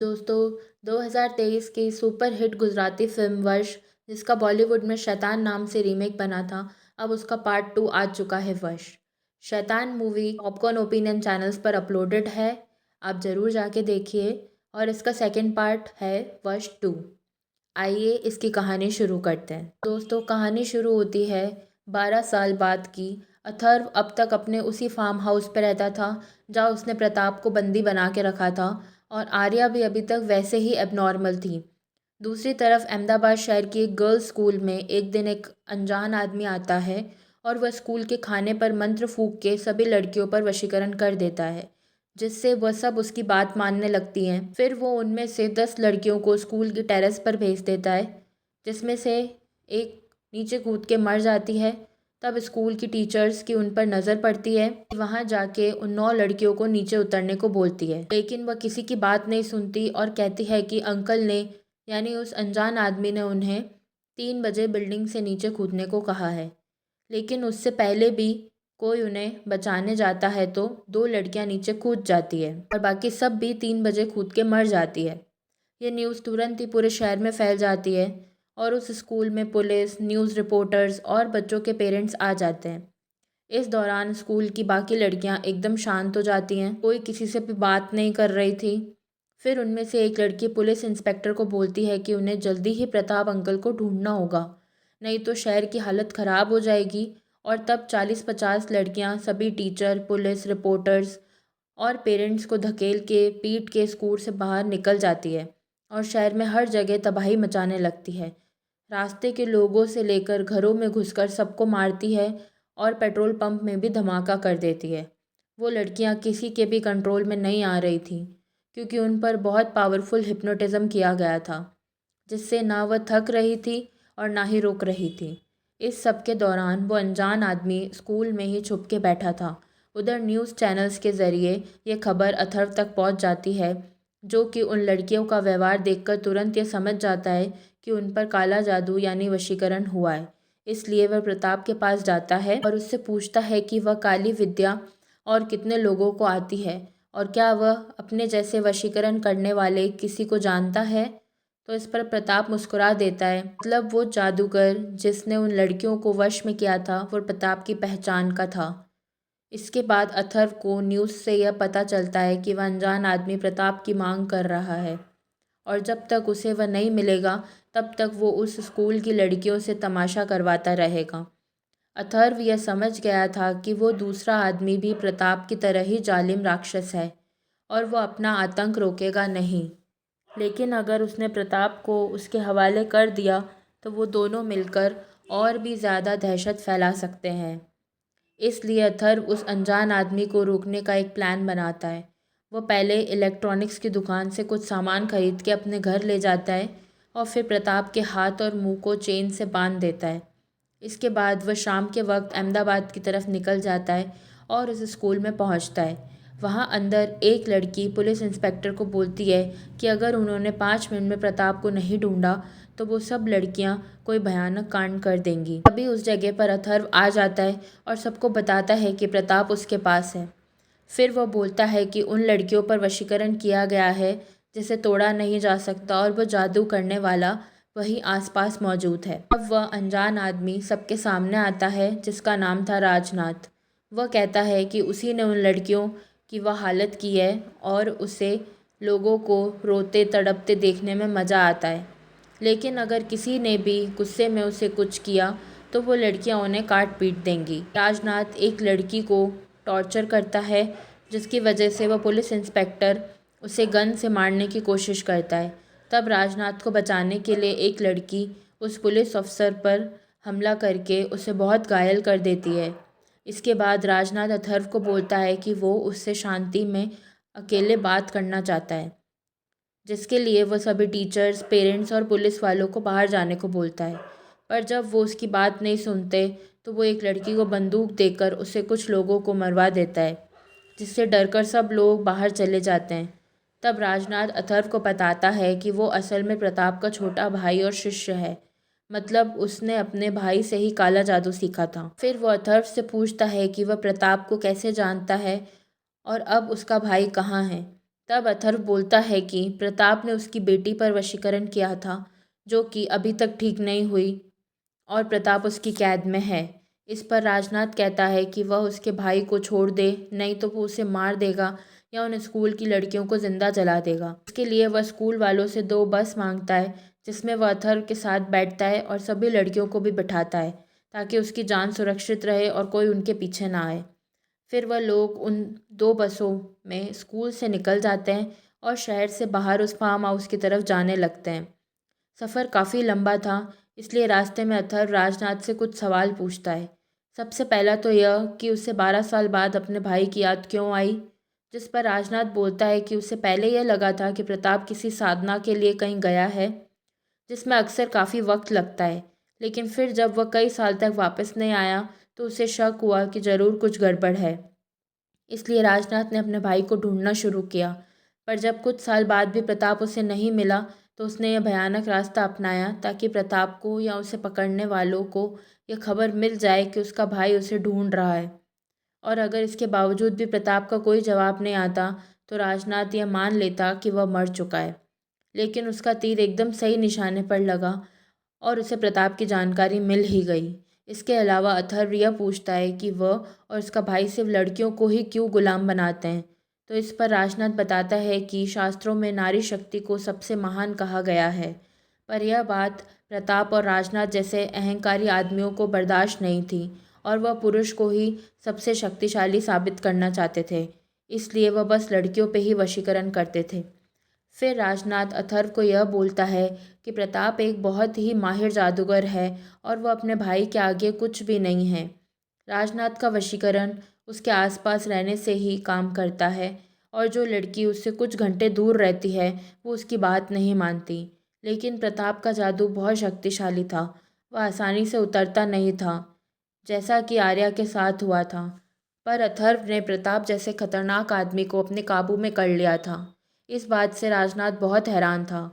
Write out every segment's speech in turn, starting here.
दोस्तों, 2023 की superhit Gujarati film वश, जिसका बॉलीवुड में शैतान नाम से रीमेक बना था, अब उसका पार्ट 2 आ चुका है वश। शैतान मूवी पॉपकॉर्न ओपिनियन चैनल्स पर अपलोडेड है, आप ज़रूर जाके देखिए। और इसका सेकंड पार्ट है वश 2। आइए इसकी कहानी शुरू करते हैं। दोस्तों, कहानी शुरू होती है 12 साल बाद की। अथर्व अब तक अपने उसी फार्म हाउस पर रहता था जहाँ उसने प्रताप को बंदी बना के रखा था, और आर्या भी अभी तक वैसे ही एबनॉर्मल थी। दूसरी तरफ अहमदाबाद शहर की एक गर्ल्स स्कूल में एक दिन एक अनजान आदमी आता है और वह स्कूल के खाने पर मंत्र फूंक के सभी लड़कियों पर वशीकरण कर देता है, जिससे वह सब उसकी बात मानने लगती हैं। फिर वो उनमें से 10 लड़कियों को स्कूल की टेरेस पर भेज देता है, जिसमें से एक नीचे कूद के मर जाती है। तब स्कूल की टीचर्स की उन पर नज़र पड़ती है। वहाँ जाके उन 9 लड़कियों को नीचे उतरने को बोलती है, लेकिन वह किसी की बात नहीं सुनती और कहती है कि अंकल ने, यानी उस अनजान आदमी ने, उन्हें 3 बजे बिल्डिंग से नीचे कूदने को कहा है। लेकिन उससे पहले भी कोई उन्हें बचाने जाता है तो 2 लड़कियां नीचे कूद जाती है और बाकी सब भी 3 बजे कूद के मर जाती है। ये न्यूज़ तुरंत ही पूरे शहर में फैल जाती है और उस स्कूल में पुलिस, न्यूज़ रिपोर्टर्स और बच्चों के पेरेंट्स आ जाते हैं। इस दौरान स्कूल की बाकी लड़कियां एकदम शांत हो जाती हैं, कोई किसी से भी बात नहीं कर रही थी। फिर उनमें से एक लड़की पुलिस इंस्पेक्टर को बोलती है कि उन्हें जल्दी ही प्रताप अंकल को ढूंढना होगा, नहीं तो शहर की हालत ख़राब हो जाएगी। और तब 40-50 लड़कियां सभी टीचर, पुलिस, रिपोर्टर्स और पेरेंट्स को धकेल के पीट के स्कूल से बाहर निकल जाती है और शहर में हर जगह तबाही मचाने लगती है। रास्ते के लोगों से लेकर घरों में घुसकर सबको मारती है और पेट्रोल पंप में भी धमाका कर देती है। वो लड़कियां किसी के भी कंट्रोल में नहीं आ रही थीं, क्योंकि उन पर बहुत पावरफुल हिप्नोटिज़म किया गया था, जिससे ना वह थक रही थी और ना ही रुक रही थी। इस सब के दौरान वो अनजान आदमी स्कूल में ही छुप के बैठा था। उधर न्यूज़ चैनल्स के ज़रिए ये खबर अथर्व तक पहुंच जाती है, जो कि उन लड़कियों का व्यवहार देखकर तुरंत ये समझ जाता है कि उन पर काला जादू यानी वशीकरण हुआ है। इसलिए वह प्रताप के पास जाता है और उससे पूछता है कि वह काली विद्या और कितने लोगों को आती है, और क्या वह अपने जैसे वशीकरण करने वाले किसी को जानता है। तो इस पर प्रताप मुस्कुरा देता है, मतलब वो जादूगर जिसने उन लड़कियों को वश में किया था वो प्रताप की पहचान का था। इसके बाद अथर्व को न्यूज़ से यह पता चलता है कि वह अनजान आदमी प्रताप की मांग कर रहा है, और जब तक उसे वह नहीं मिलेगा तब तक वो उस स्कूल की लड़कियों से तमाशा करवाता रहेगा। अथर्व यह समझ गया था कि वो दूसरा आदमी भी प्रताप की तरह ही जालिम राक्षस है और वो अपना आतंक रोकेगा नहीं। लेकिन अगर उसने प्रताप को उसके हवाले कर दिया तो वो दोनों मिलकर और भी ज़्यादा दहशत फैला सकते हैं। इसलिए अथर्व उस अनजान आदमी को रोकने का एक प्लान बनाता है। वो पहले इलेक्ट्रॉनिक्स की दुकान से कुछ सामान खरीद के अपने घर ले जाता है और फिर प्रताप के हाथ और मुंह को चेन से बांध देता है। इसके बाद वह शाम के वक्त अहमदाबाद की तरफ निकल जाता है और उस स्कूल में पहुंचता है। वहां अंदर एक लड़की पुलिस इंस्पेक्टर को बोलती है कि अगर उन्होंने 5 मिनट में प्रताप को नहीं ढूंढा तो वो सब लड़कियां कोई भयानक कांड कर देंगी। तभी उस जगह पर अथर्व आ जाता है और सबको बताता है कि प्रताप उसके पास है। फिर वह बोलता है कि उन लड़कियों पर वशीकरण किया गया है जिसे तोड़ा नहीं जा सकता, और वह जादू करने वाला वहीं आसपास मौजूद है। अब वह अनजान आदमी सबके सामने आता है जिसका नाम था राजनाथ। वह कहता है कि उसी ने उन लड़कियों की वह हालत की है और उसे लोगों को रोते तड़पते देखने में मज़ा आता है। लेकिन अगर किसी ने भी गुस्से में उसे कुछ किया तो वो लड़कियां उन्हें काट पीट देंगी। राजनाथ एक लड़की को टॉर्चर करता है, जिसकी वजह से वह पुलिस इंस्पेक्टर उसे गन से मारने की कोशिश करता है। तब राजनाथ को बचाने के लिए एक लड़की उस पुलिस अफसर पर हमला करके उसे बहुत घायल कर देती है। इसके बाद राजनाथ अथर्व को बोलता है कि वो उससे शांति में अकेले बात करना चाहता है, जिसके लिए वो सभी टीचर्स, पेरेंट्स और पुलिस वालों को बाहर जाने को बोलता है। पर जब वो उसकी बात नहीं सुनते तो वो एक लड़की को बंदूक देकर उसे कुछ लोगों को मरवा देता है, जिससे डरकर सब लोग बाहर चले जाते हैं। तब राजनाथ अथर्व को बताता है कि वो असल में प्रताप का छोटा भाई और शिष्य है, मतलब उसने अपने भाई से ही काला जादू सीखा था। फिर वो अथर्व से पूछता है कि वह प्रताप को कैसे जानता है और अब उसका भाई कहाँ है। तब अथर्व बोलता है कि प्रताप ने उसकी बेटी पर वशीकरण किया था, जो कि अभी तक ठीक नहीं हुई और प्रताप उसकी कैद में है। इस पर राजनाथ कहता है कि वह उसके भाई को छोड़ दे, नहीं तो वो उसे मार देगा या उन स्कूल की लड़कियों को जिंदा जला देगा। इसके लिए वह स्कूल वालों से 2 बस मांगता है, जिसमें वह अथर्व के साथ बैठता है और सभी लड़कियों को भी बिठाता है, ताकि उसकी जान सुरक्षित रहे और कोई उनके पीछे ना आए। फिर वह लोग उन 2 बसों में स्कूल से निकल जाते हैं और शहर से बाहर उस फार्म हाउस की तरफ जाने लगते हैं। सफ़र काफ़ी लंबा था, इसलिए रास्ते में अथर्व राजनाथ से कुछ सवाल पूछता है। सबसे पहला तो यह कि उसे 12 साल बाद अपने भाई की याद क्यों आई, जिस पर राजनाथ बोलता है कि उसे पहले यह लगा था कि प्रताप किसी साधना के लिए कहीं गया है, जिसमें अक्सर काफ़ी वक्त लगता है। लेकिन फिर जब वह कई साल तक वापस नहीं आया, तो उसे शक हुआ कि ज़रूर कुछ गड़बड़ है। इसलिए राजनाथ ने अपने भाई को ढूंढना शुरू किया। पर जब कुछ साल बाद भी प्रताप उसे नहीं मिला, तो उसने यह भयानक रास्ता अपनाया ताकि प्रताप को या उसे पकड़ने वालों को यह खबर मिल जाए कि उसका भाई उसे ढूंढ रहा है। और अगर इसके बावजूद भी प्रताप का कोई जवाब नहीं आता, तो राजनाथ यह मान लेता कि वह मर चुका है। लेकिन उसका तीर एकदम सही निशाने पर लगा और उसे प्रताप की जानकारी मिल ही गई। इसके अलावा अथर्व यह पूछता है कि वह और उसका भाई सिर्फ लड़कियों को ही क्यों गुलाम बनाते हैं। तो इस पर राजनाथ बताता है कि शास्त्रों में नारी शक्ति को सबसे महान कहा गया है। पर यह बात प्रताप और राजनाथ जैसे अहंकारी आदमियों को बर्दाश्त नहीं थी और वह पुरुष को ही सबसे शक्तिशाली साबित करना चाहते थे। इसलिए वह बस लड़कियों पे ही वशीकरण करते थे। फिर राजनाथ अथर्व को यह बोलता है कि प्रताप एक बहुत ही माहिर जादूगर है और वह अपने भाई के आगे कुछ भी नहीं है। राजनाथ का वशीकरण उसके आसपास रहने से ही काम करता है और जो लड़की उससे कुछ घंटे दूर रहती है, वो उसकी बात नहीं मानती। लेकिन प्रताप का जादू बहुत शक्तिशाली था, वह आसानी से उतरता नहीं था, जैसा कि आर्या के साथ हुआ था। पर अथर्व ने प्रताप जैसे खतरनाक आदमी को अपने काबू में कर लिया था। इस बात से राजनाथ बहुत हैरान था।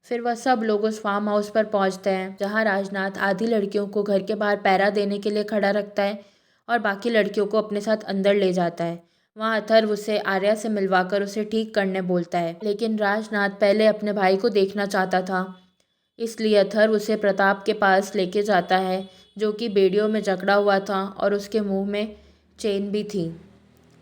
फिर वह सब लोग उस फार्म हाउस पर पहुंचते हैं, जहां राजनाथ आधी लड़कियों को घर के बाहर पहरा देने के लिए खड़ा रखता है और बाकी लड़कियों को अपने साथ अंदर ले जाता है। वहां अथर्व उसे आर्या से मिलवाकर उसे ठीक करने बोलता है, लेकिन राजनाथ पहले अपने भाई को देखना चाहता था। इसलिए अथर्व उसे प्रताप के पास लेके जाता है, जो कि बेड़ियों में जकड़ा हुआ था और उसके मुंह में चेन भी थी।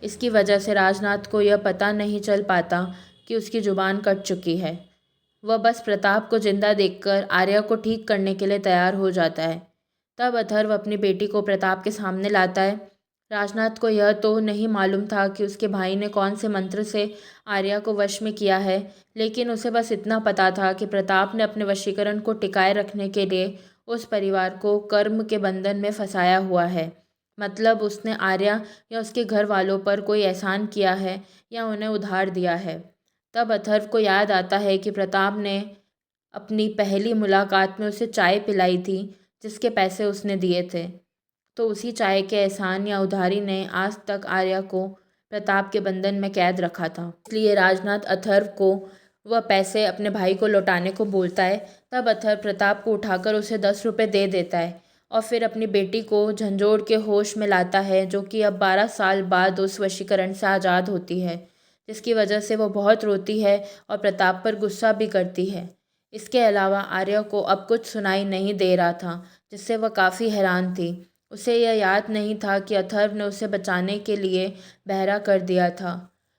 इसकी वजह से राजनाथ को यह पता नहीं चल पाता कि उसकी जुबान कट चुकी है। वह बस प्रताप को जिंदा देखकर आर्या को ठीक करने के लिए तैयार हो जाता है। तब अथर्व अपनी बेटी को प्रताप के सामने लाता है। राजनाथ को यह तो नहीं मालूम था कि उसके भाई ने कौन से मंत्र से आर्या को वश में किया है, लेकिन उसे बस इतना पता था कि प्रताप ने अपने वशीकरण को टिकाए रखने के लिए उस परिवार को कर्म के बंधन में फंसाया हुआ है। मतलब उसने आर्या या उसके घर वालों पर कोई एहसान किया है या उन्हें उधार दिया है। तब अथर्व को याद आता है कि प्रताप ने अपनी पहली मुलाकात में उसे चाय पिलाई थी, जिसके पैसे उसने दिए थे। तो उसी चाय के एहसान या उधारी ने आज तक आर्या को प्रताप के बंधन में कैद रखा था। इसलिए राजनाथ अथर्व को वह पैसे अपने भाई को लौटाने को बोलता है। तब अथर्व प्रताप को उठाकर उसे 10 रुपये दे देता है और फिर अपनी बेटी को झंझोड़ के होश में लाता है, जो कि अब 12 साल बाद उस वशीकरण से आज़ाद होती है, जिसकी वजह से वो बहुत रोती है और प्रताप पर गुस्सा भी करती है। इसके अलावा आर्या को अब कुछ सुनाई नहीं दे रहा था, जिससे वह काफ़ी हैरान थी। उसे यह याद नहीं था कि अथर्व ने उसे बचाने के लिए बहरा कर दिया था।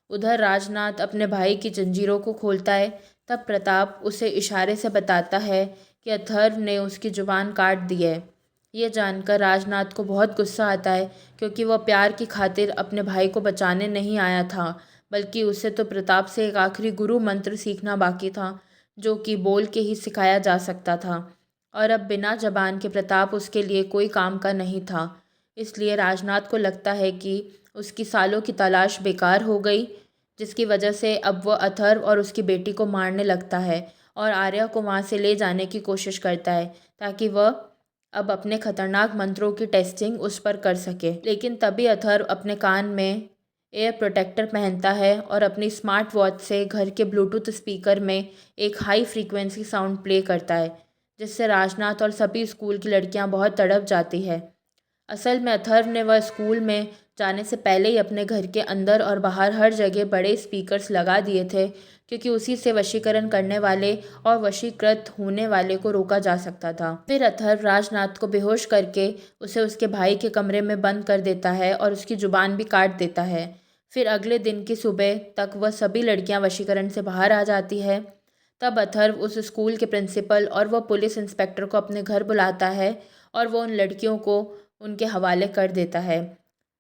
उधर राजनाथ अपने भाई की जंजीरों को खोलता है। तब प्रताप उसे इशारे से बताता है कि अथर्व ने उसकी जुबान काट दी है। ये जानकर राजनाथ को बहुत गुस्सा आता है, क्योंकि वह प्यार की खातिर अपने भाई को बचाने नहीं आया था, बल्कि उसे तो प्रताप से एक आखिरी गुरु मंत्र सीखना बाकी था, जो कि बोल के ही सिखाया जा सकता था। और अब बिना जबान के प्रताप उसके लिए कोई काम का नहीं था। इसलिए राजनाथ को लगता है कि उसकी सालों की तलाश बेकार हो गई, जिसकी वजह से अब वह अथर्व और उसकी बेटी को मारने लगता है और आर्या को वहाँ से ले जाने की कोशिश करता है, ताकि वह अब अपने खतरनाक मंत्रों की टेस्टिंग उस पर कर सके। लेकिन तभी अथर्व अपने कान में एयर प्रोटेक्टर पहनता है और अपनी स्मार्ट वॉच से घर के ब्लूटूथ स्पीकर में एक हाई फ्रीक्वेंसी साउंड प्ले करता है, जिससे राजनाथ और सभी स्कूल की लड़कियां बहुत तड़प जाती है। असल में अथर्व ने वह स्कूल में जाने से पहले ही अपने घर के अंदर और बाहर हर जगह बड़े स्पीकर्स लगा दिए थे, क्योंकि उसी से वशीकरण करने वाले और वशीकृत होने वाले को रोका जा सकता था। फिर अथर्व राजनाथ को बेहोश करके उसे उसके भाई के कमरे में बंद कर देता है और उसकी जुबान भी काट देता है। फिर अगले दिन की सुबह तक वह सभी लड़कियां वशीकरण से बाहर आ जाती है। तब अथर्व उस स्कूल के प्रिंसिपल और वह पुलिस इंस्पेक्टर को अपने घर बुलाता है और वो उन लड़कियों को उनके हवाले कर देता है।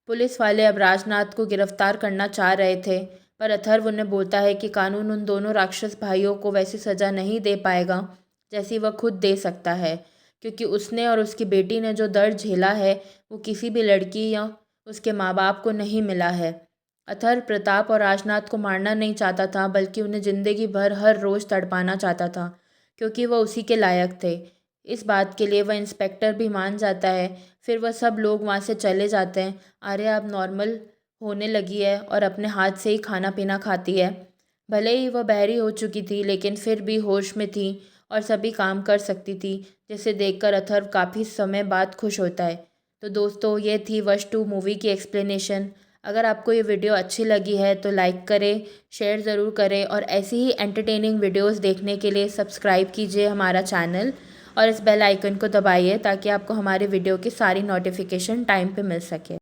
पुलिस वाले अब राजनाथ को गिरफ्तार करना चाह रहे थे, पर अथर्व उन्हें बोलता है कि कानून उन दोनों राक्षस भाइयों को वैसी सज़ा नहीं दे पाएगा जैसी वह खुद दे सकता है, क्योंकि उसने और उसकी बेटी ने जो दर्द झेला है वो किसी भी लड़की या उसके माँ बाप को नहीं मिला है। अथर्व प्रताप और राजनाथ को मारना नहीं चाहता था, बल्कि उन्हें ज़िंदगी भर हर रोज़ तड़पाना चाहता था, क्योंकि वह उसी के लायक थे। इस बात के लिए वह इंस्पेक्टर भी मान जाता है। फिर वह सब लोग वहाँ से चले जाते हैं। आर्या अब नॉर्मल होने लगी है और अपने हाथ से ही खाना पीना खाती है। भले ही वह बहरी हो चुकी थी, लेकिन फिर भी होश में थी और सभी काम कर सकती थी, जिसे देखकर अथर्व काफ़ी समय बाद खुश होता है। तो दोस्तों, ये थी वश 2 मूवी की एक्सप्लेनेशन। अगर आपको ये वीडियो अच्छी लगी है तो लाइक करें, शेयर ज़रूर करें और ऐसी ही एंटरटेनिंग वीडियोस देखने के लिए सब्सक्राइब कीजिए हमारा चैनल और इस बेल आइकन को दबाइए ताकि आपको हमारे वीडियो की सारी नोटिफिकेशन टाइम पे मिल सके।